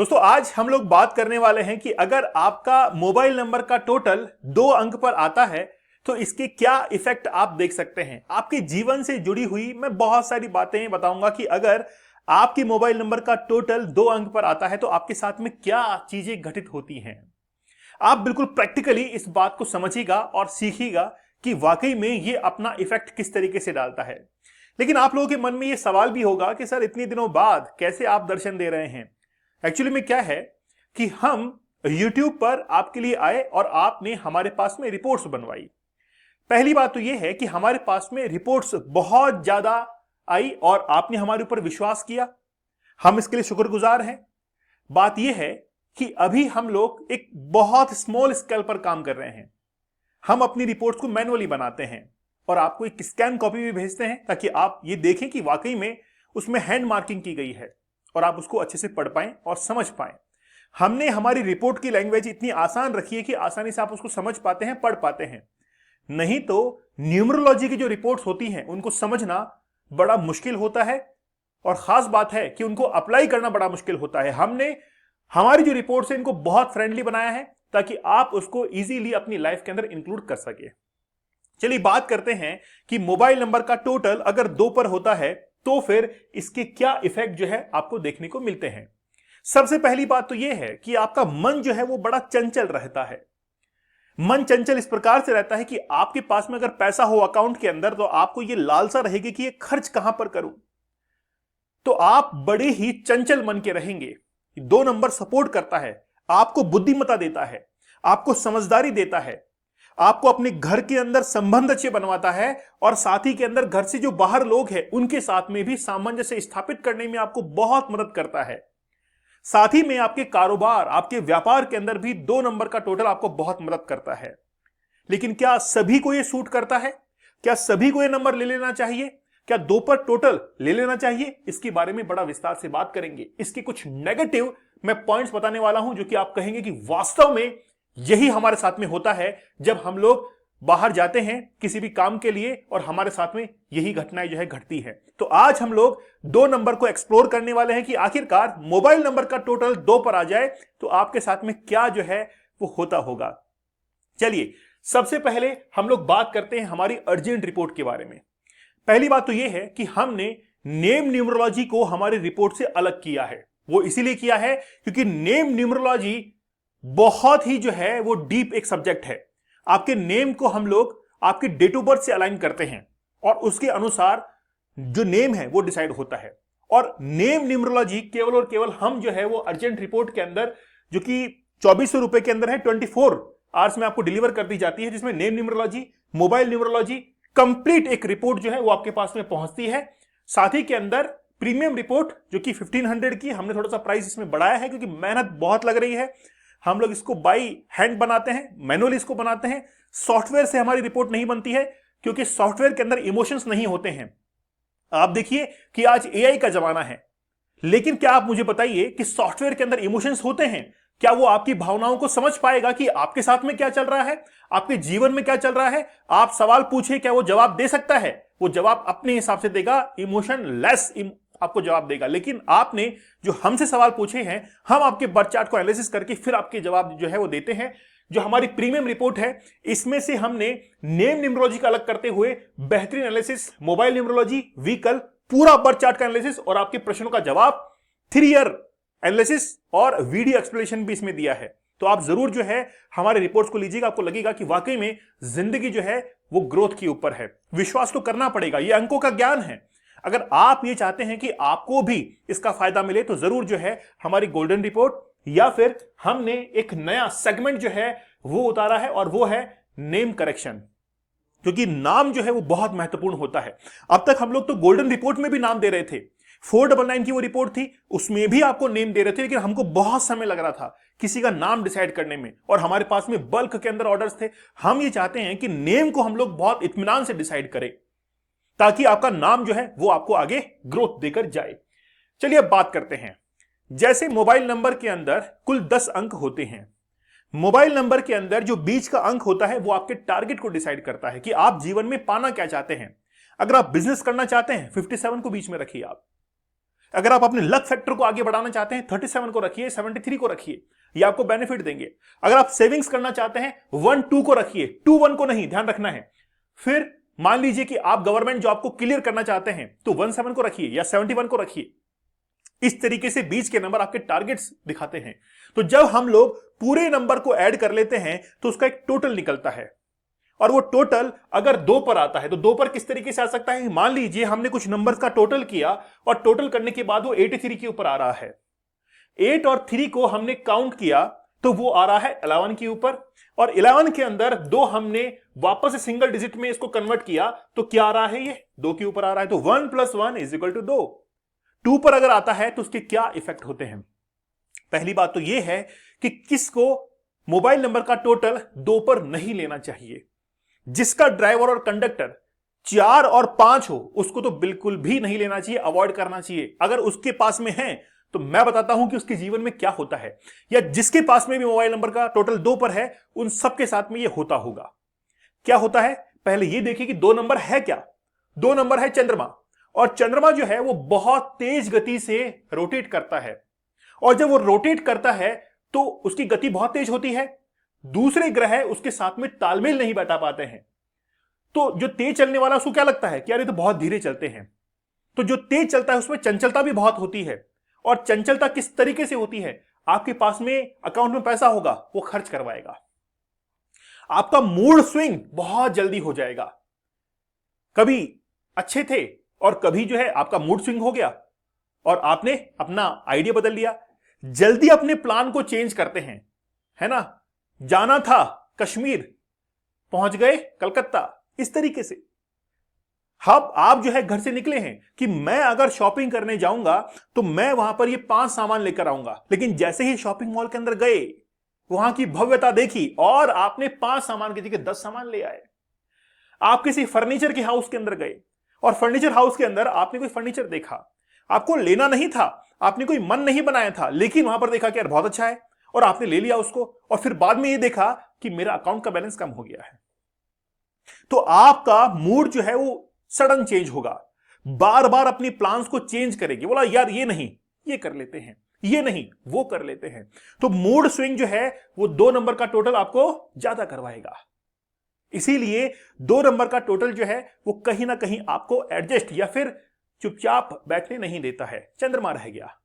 दोस्तों आज हम लोग बात करने वाले हैं कि अगर आपका मोबाइल नंबर का टोटल 2 अंक पर आता है तो इसके क्या इफेक्ट आप देख सकते हैं। आपके जीवन से जुड़ी हुई मैं बहुत सारी बातें बताऊंगा कि अगर आपके मोबाइल नंबर का टोटल 2 अंक पर आता है तो आपके साथ में क्या चीजें घटित होती हैं। आप बिल्कुल प्रैक्टिकली इस बात को समझिएगा और सीखिएगा कि वाकई में ये अपना इफेक्ट किस तरीके से डालता है। लेकिन आप लोगों के मन में ये सवाल भी होगा कि सर इतने दिनों बाद कैसे आप दर्शन दे रहे हैं। एक्चुअली में क्या है कि हम YouTube पर आपके लिए आए और आपने हमारे पास में रिपोर्ट्स बनवाई। पहली बात तो यह है कि हमारे पास में रिपोर्ट्स बहुत ज्यादा आई और आपने हमारे ऊपर विश्वास किया, हम इसके लिए शुक्रगुजार हैं। बात यह है कि अभी हम लोग एक बहुत स्मॉल स्केल पर काम कर रहे हैं। हम अपनी रिपोर्ट्स को मैनुअली बनाते हैं और आपको एक स्कैन कॉपी भी भेजते हैं ताकि आप ये देखें कि वाकई में उसमें हैंड मार्किंग की गई है और आप उसको अच्छे से पढ़ पाएं और समझ पाएं। हमने हमारी रिपोर्ट की लैंग्वेज इतनी आसान रखी है कि आसानी से आप उसको समझ पाते हैं, पढ़ पाते हैं। नहीं तो न्यूमरोलॉजी की जो रिपोर्ट्स होती हैं उनको समझना बड़ा मुश्किल होता है और खास बात है कि उनको अप्लाई करना बड़ा मुश्किल होता है। हमने हमारी जो रिपोर्ट्स है इनको बहुत फ्रेंडली बनाया है ताकि आप उसको इजीली अपनी लाइफ के अंदर इंक्लूड कर सके। चलिए बात करते हैं कि मोबाइल नंबर का टोटल अगर 2 पर होता है तो फिर इसके क्या इफेक्ट जो है आपको देखने को मिलते हैं। सबसे पहली बात तो यह है कि आपका मन जो है वो बड़ा चंचल रहता है। मन चंचल इस प्रकार से रहता है कि आपके पास में अगर पैसा हो अकाउंट के अंदर तो आपको यह लालसा रहेगी कि ये खर्च कहां पर करूं, तो आप बड़े ही चंचल मन के रहेंगे। 2 नंबर सपोर्ट करता है, आपको बुद्धिमत्ता देता है, आपको समझदारी देता है, आपको अपने घर के अंदर संबंध अच्छे बनवाता है और साथ ही के अंदर घर से जो बाहर लोग हैं उनके साथ में भी सामंजस्य स्थापित करने में आपको बहुत मदद करता है। साथ ही में आपके कारोबार, आपके व्यापार के अंदर भी 2 नंबर का टोटल आपको बहुत मदद करता है। लेकिन क्या सभी को यह सूट करता है? क्या सभी को यह नंबर ले लेना चाहिए? क्या 2 पर टोटल ले लेना चाहिए? इसके बारे में बड़ा विस्तार से बात करेंगे। इसके कुछ नेगेटिव मैं पॉइंट्स बताने वाला हूं जो कि आप कहेंगे कि वास्तव में यही हमारे साथ में होता है जब हम लोग बाहर जाते हैं किसी भी काम के लिए और हमारे साथ में यही घटनाएं जो है घटती है। तो आज हम लोग 2 नंबर को एक्सप्लोर करने वाले हैं कि आखिरकार मोबाइल नंबर का टोटल 2 पर आ जाए तो आपके साथ में क्या जो है वो होता होगा। चलिए सबसे पहले हम लोग बात करते हैं हमारी अर्जेंट रिपोर्ट के बारे में। पहली बात तो यह है कि हमने नेम न्यूमरोलॉजी को हमारी रिपोर्ट से अलग किया है। वो इसीलिए किया है क्योंकि नेम न्यूमरोलॉजी बहुत ही जो है वो डीप एक सब्जेक्ट है। आपके नेम को हम लोग आपके डेट ऑफ बर्थ से अलाइन करते हैं और उसके अनुसार जो नेम है वो डिसाइड होता है। और नेम न्यूमरोलॉजी केवल और केवल हम जो है वो अर्जेंट रिपोर्ट के अंदर जो कि 2400 रुपए के अंदर है 24 आवर्स में आपको डिलीवर कर दी जाती है, जिसमें name numerology, mobile numerology complete एक रिपोर्ट जो है वो आपके पास में पहुंचती है। साथ ही के अंदर प्रीमियम रिपोर्ट जो कि 1500 की, हमने थोड़ा सा प्राइस इसमें बढ़ाया है क्योंकि मेहनत बहुत लग रही है। हम लोग इसको बाई हैंड बनाते हैं, मैनुअली इसको बनाते हैं। सॉफ्टवेयर से हमारी रिपोर्ट नहीं बनती है क्योंकि सॉफ्टवेयर के अंदर इमोशंस नहीं होते हैं। आप देखिए कि आज एआई का जमाना है, लेकिन क्या आप मुझे बताइए कि सॉफ्टवेयर के अंदर इमोशंस होते हैं? क्या वो आपकी भावनाओं को समझ पाएगा कि आपके साथ में क्या चल रहा है, आपके जीवन में क्या चल रहा है? आप सवाल पूछे, क्या वो जवाब दे सकता है? वो जवाब अपने हिसाब से देगा, इमोशन लेस आपको जवाब देगा। लेकिन आपने जो हमसे सवाल पूछे हैं, हम आपके बर्थ चार्ट को एनालिसिस करके फिर आपके जवाब जो है वो देते हैं। जो हमारी प्रीमियम रिपोर्ट है इसमें से हमने नेम न्यूमरोलॉजी का अलग करते हुए बेहतरीन एनालिसिस, मोबाइल न्यूमरोलॉजी, व्हीकल, पूरा बर्थ चार्ट का एनालिसिस और आपके प्रश्नों का जवाब, 3 ईयर एनालिसिस और वीडियो एक्सप्लेनेशन भी इसमें दिया है। तो आप जरूर जो है हमारे रिपोर्ट्स को लीजिएगा, आपको लगेगा कि वाकई में जिंदगी जो है वो ग्रोथ के ऊपर है। विश्वास तो करना पड़ेगा, ये अंकों का ज्ञान है। अगर आप ये चाहते हैं कि आपको भी इसका फायदा मिले तो जरूर जो है हमारी गोल्डन रिपोर्ट या फिर हमने एक नया सेगमेंट जो है वो उतारा है और वो है नेम करेक्शन, क्योंकि नाम जो है वो बहुत महत्वपूर्ण होता है। अब तक हम लोग तो गोल्डन रिपोर्ट में भी नाम दे रहे थे, 499 की वो रिपोर्ट थी उसमें भी आपको नेम दे रहे थे, लेकिन हमको बहुत समय लग रहा था किसी का नाम डिसाइड करने में और हमारे पास में बल्क के अंदर ऑर्डर्स थे। हम ये चाहते हैं कि नेम को हम लोग बहुत इत्मीनान से डिसाइड करें ताकि आपका नाम जो है वो आपको आगे ग्रोथ देकर जाए। चलिए अब बात करते हैं। जैसे मोबाइल नंबर के अंदर कुल 10 अंक होते हैं, मोबाइल नंबर के अंदर जो बीच का अंक होता है वो आपके टारगेट को डिसाइड करता है कि आप जीवन में पाना क्या चाहते हैं। अगर आप बिजनेस करना चाहते हैं 57 को बीच में रखिए आप। अगर आप अपने लक फैक्टर को आगे बढ़ाना चाहते हैं 37 को रखिए, 73 को रखिए, ये आपको बेनिफिट देंगे। अगर आप सेविंग्स करना चाहते हैं 1 2 को रखिए, 2 1 को नहीं, ध्यान रखना है। फिर मान लीजिए कि आप गवर्नमेंट जॉब को क्लियर करना चाहते हैं तो 1 7 को रखिए या 71 को रखिए। इस तरीके से बीच के नंबर आपके टारगेट्स दिखाते हैं। तो जब हम लोग पूरे नंबर को ऐड कर लेते हैं तो उसका एक टोटल निकलता है, और वो टोटल अगर 2 पर आता है तो 2 पर किस तरीके से आ सकता है? मान लीजिए हमने कुछ नंबर्स का टोटल किया और टोटल करने के बाद वो 83 के ऊपर आ रहा है। 8 और 3 को हमने काउंट किया तो वो आ रहा है 11 के ऊपर, और 11 के अंदर 2 हमने वापस से सिंगल डिजिट में इसको कन्वर्ट किया तो क्या आ रहा है? ये 2 के ऊपर आ रहा है। तो 1 + 1 = 2। 2 पर अगर आता है तो उसके क्या इफेक्ट होते हैं? पहली बात तो यह है कि किसको मोबाइल नंबर का टोटल 2 पर नहीं लेना चाहिए। जिसका ड्राइवर और कंडक्टर 4 और 5 हो उसको तो बिल्कुल भी नहीं लेना चाहिए, अवॉइड करना चाहिए। अगर उसके पास में है तो मैं बताता हूं कि उसके जीवन में क्या होता है, या जिसके पास में भी मोबाइल नंबर का टोटल 2 पर है उन सबके साथ में यह होता होगा। क्या होता है? पहले यह देखिए कि 2 नंबर है क्या। 2 नंबर है चंद्रमा, और चंद्रमा जो है वो बहुत तेज गति से रोटेट करता है, और जब वो रोटेट करता है तो उसकी गति बहुत तेज होती है। दूसरे ग्रह उसके साथ में तालमेल नहीं बैठा पाते हैं। तो जो तेज चलने वाला उसको क्या लगता है कि यार ये तो बहुत धीरे चलते हैं। तो जो तेज चलता है उसमें चंचलता भी बहुत होती है, और चंचलता किस तरीके से होती है? आपके पास में अकाउंट में पैसा होगा वो खर्च करवाएगा, आपका मूड स्विंग बहुत जल्दी हो जाएगा। कभी अच्छे थे और कभी जो है आपका मूड स्विंग हो गया और आपने अपना आइडिया बदल लिया। जल्दी अपने प्लान को चेंज करते हैं, है ना? जाना था कश्मीर, पहुंच गए कलकत्ता, इस तरीके से। अब आप जो है घर से निकले हैं कि मैं अगर शॉपिंग करने जाऊंगा तो मैं वहां पर ये 5 सामान लेकर आऊंगा, लेकिन जैसे ही शॉपिंग मॉल के अंदर गए, वहां की भव्यता देखी और आपने 5 सामान की जगह 10 सामान ले आए। आप किसी फर्नीचर के हाउस के अंदर गए और फर्नीचर हाउस के अंदर आपने कोई फर्नीचर देखा, आपको लेना नहीं था, आपने कोई मन नहीं बनाया था, लेकिन वहां पर देखा कि यार बहुत अच्छा है और आपने ले लिया उसको, और फिर बाद में ये देखा कि मेरा अकाउंट का बैलेंस कम हो गया है। तो आपका मूड जो है वो सडन चेंज होगा, बार बार अपनी प्लान्स को चेंज करेगी। बोला यार ये नहीं, ये कर लेते हैं, ये नहीं, वो कर लेते हैं। तो मूड स्विंग जो है वो 2 नंबर का टोटल आपको ज्यादा करवाएगा। इसीलिए 2 नंबर का टोटल जो है वो कहीं ना कहीं आपको एडजस्ट या फिर चुपचाप बैठने नहीं देता है, चंद्रमा रह गया।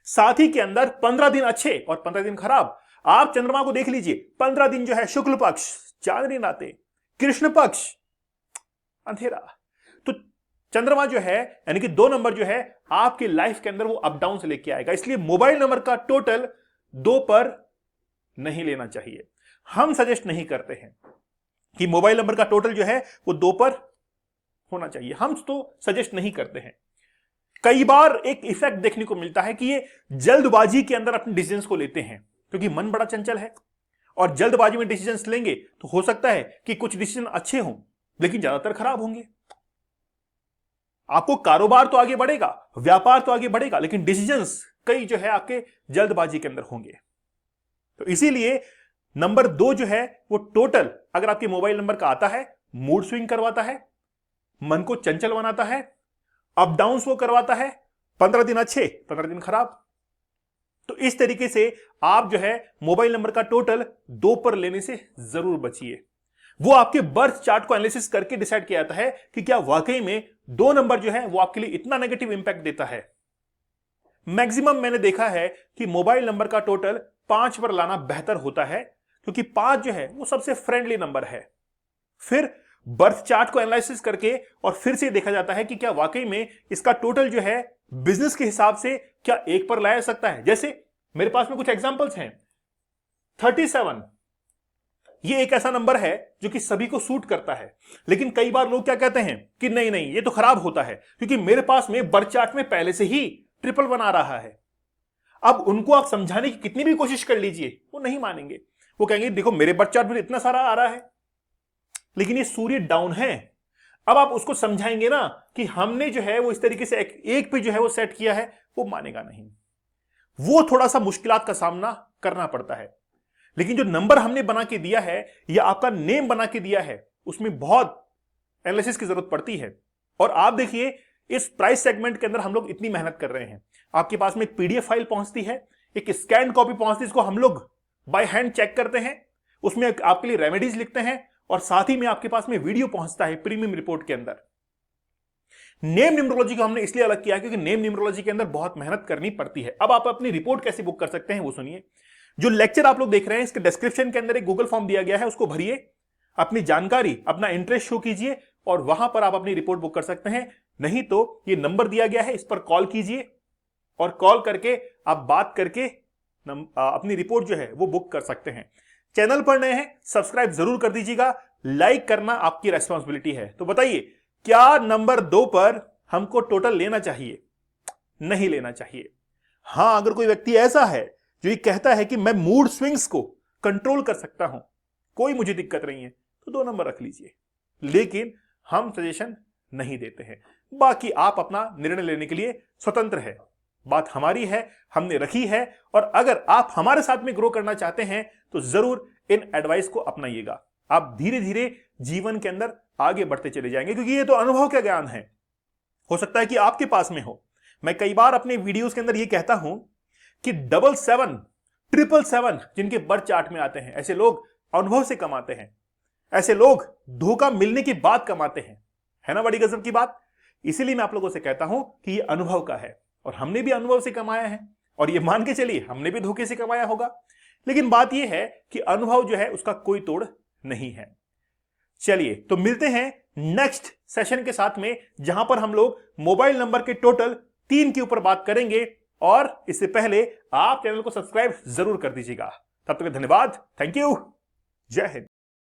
साथ ही के अंदर 15 दिन अच्छे और 15 दिन खराब। आप चंद्रमा को देख लीजिए, 15 दिन जो है शुक्ल पक्ष, चांदनी रातें, कृष्ण पक्ष, अंधेरा। तो चंद्रमा जो है यानी कि 2 नंबर जो है आपके लाइफ के अंदर वो अप डाउन से लेके आएगा। इसलिए मोबाइल नंबर का टोटल 2 पर नहीं लेना चाहिए। हम सजेस्ट नहीं करते हैं कि मोबाइल नंबर का टोटल जो है वो 2 पर होना चाहिए, हम तो सजेस्ट नहीं करते हैं। कई बार एक इफेक्ट देखने को मिलता है कि ये जल्दबाजी के अंदर अपने डिसीजंस को लेते हैं, क्योंकि मन बड़ा चंचल है और जल्दबाजी में डिसीजंस लेंगे तो हो सकता है कि कुछ डिसीजन अच्छे हों लेकिन ज्यादातर खराब होंगे। आपको कारोबार तो आगे बढ़ेगा, व्यापार तो आगे बढ़ेगा, लेकिन डिसीजंस कई जो है आपके जल्दबाजी के अंदर होंगे। तो इसीलिए नंबर 2 जो है वो टोटल अगर आपके मोबाइल नंबर का आता है, मूड स्विंग करवाता है, मन को चंचल बनाता है, अप डाउन वो करवाता है, 15 दिन अच्छे 15 दिन खराब। तो इस तरीके से आप जो है मोबाइल नंबर का टोटल 2 पर लेने से जरूर बचिए। वो आपके बर्थ चार्ट को एनालिसिस करके डिसाइड किया जाता है कि क्या वाकई में 2 नंबर जो है वो आपके लिए इतना नेगेटिव इंपैक्ट देता है। मैक्सिमम मैंने देखा है कि मोबाइल नंबर का टोटल 5 पर लाना बेहतर होता है, क्योंकि 5 जो है वो सबसे फ्रेंडली नंबर है। फिर बर्थ चार्ट को एनालिसिस करके और फिर से देखा जाता है कि क्या वाकई में इसका टोटल जो है बिजनेस के हिसाब से क्या 1 पर लाया जा सकता है। जैसे मेरे पास में कुछ एग्जांपल्स हैं। 37 ये एक ऐसा नंबर है जो कि सभी को सूट करता है, लेकिन कई बार लोग क्या कहते हैं कि नहीं नहीं ये तो खराब होता है, क्योंकि मेरे पास में बर्थ चार्ट में पहले से ही 1 आ रहा है। अब उनको आप समझाने की कितनी भी कोशिश कर लीजिए वो नहीं मानेंगे। वो कहेंगे देखो मेरे बर्थ चार्ट में इतना सारा आ रहा है, लेकिन ये सूर्य डाउन है। अब आप उसको समझाएंगे ना कि हमने जो है वो इस तरीके से एक पे जो है वो सेट किया है, वो मानेगा नहीं। वो थोड़ा सा मुश्किलात का सामना करना पड़ता है। लेकिन जो नंबर हमने बना के दिया है या आपका नेम बना के दिया है, उसमें बहुत एनालिसिस की जरूरत पड़ती है। और आप देखिए इस प्राइस सेगमेंट के अंदर हम लोग इतनी मेहनत कर रहे हैं, आपके पास में एक पीडीएफ फाइल पहुंचती है, एक स्कैन कॉपी पहुंचती है, इसको हम लोग बाय हैंड चेक करते हैं, उसमें आपके लिए रेमेडीज लिखते हैं और साथ ही में आपके पास में वीडियो पहुंचता है प्रीमियम रिपोर्ट के अंदर। नेम न्यूमरोलॉजी को हमने इसलिए अलग किया क्योंकि नेम न्यूमरोलॉजी के अंदर बहुत मेहनत करनी पड़ती है। अब आप अपनी रिपोर्ट कैसे बुक कर सकते हैं वो सुनिए। जो लेक्चर आप लोग देख रहे हैं इसके डिस्क्रिप्शन के अंदर एक गूगल फॉर्म दिया गया है, उसको भरिए, अपनी जानकारी, अपना इंटरेस्ट शो कीजिए और वहां पर आप अपनी रिपोर्ट बुक कर सकते हैं। नहीं तो ये नंबर दिया गया है, इस पर कॉल कीजिए और कॉल करके आप बात करके अपनी रिपोर्ट जो है वो बुक कर सकते हैं। चैनल पर नए हैं सब्सक्राइब जरूर कर दीजिएगा, लाइक करना आपकी रेस्पॉन्सिबिलिटी है। तो बताइए, क्या नंबर 2 पर हमको टोटल लेना चाहिए? नहीं लेना चाहिए। हां, अगर कोई व्यक्ति ऐसा है जो ये कहता है कि मैं मूड स्विंग्स को कंट्रोल कर सकता हूं, कोई मुझे दिक्कत नहीं है, तो 2 नंबर रख लीजिए, लेकिन हम सजेशन नहीं देते हैं। बाकी आप अपना निर्णय लेने के लिए स्वतंत्र है। बात हमारी है, हमने रखी है, और अगर आप हमारे साथ में ग्रो करना चाहते हैं तो जरूर इन एडवाइस को अपनाइएगा। आप धीरे धीरे जीवन के अंदर आगे बढ़ते चले जाएंगे, क्योंकि ये तो अनुभव का ज्ञान है। हो सकता है कि आपके पास में हो। मैं कई बार अपने वीडियोस के अंदर ये कहता हूं कि 77, 777 जिनके बर्थ चार्ट में आते हैं, ऐसे लोग अनुभव से कमाते हैं, ऐसे लोग धोखा मिलने के बाद कमाते हैं। है ना बड़ी गजब की बात। इसीलिए मैं आप लोगों से कहता हूं कि ये अनुभव का है और हमने भी अनुभव से कमाया है, और ये मान के चलिए हमने भी धोखे से कमाया होगा। लेकिन बात यह है कि अनुभव जो है उसका कोई तोड़ नहीं है। चलिए, तो मिलते हैं नेक्स्ट सेशन के साथ में, जहां पर हम लोग मोबाइल नंबर के टोटल 3 के ऊपर बात करेंगे। और इससे पहले आप चैनल को सब्सक्राइब जरूर कर दीजिएगा। तब तक धन्यवाद, थैंक यू, जय हिंद।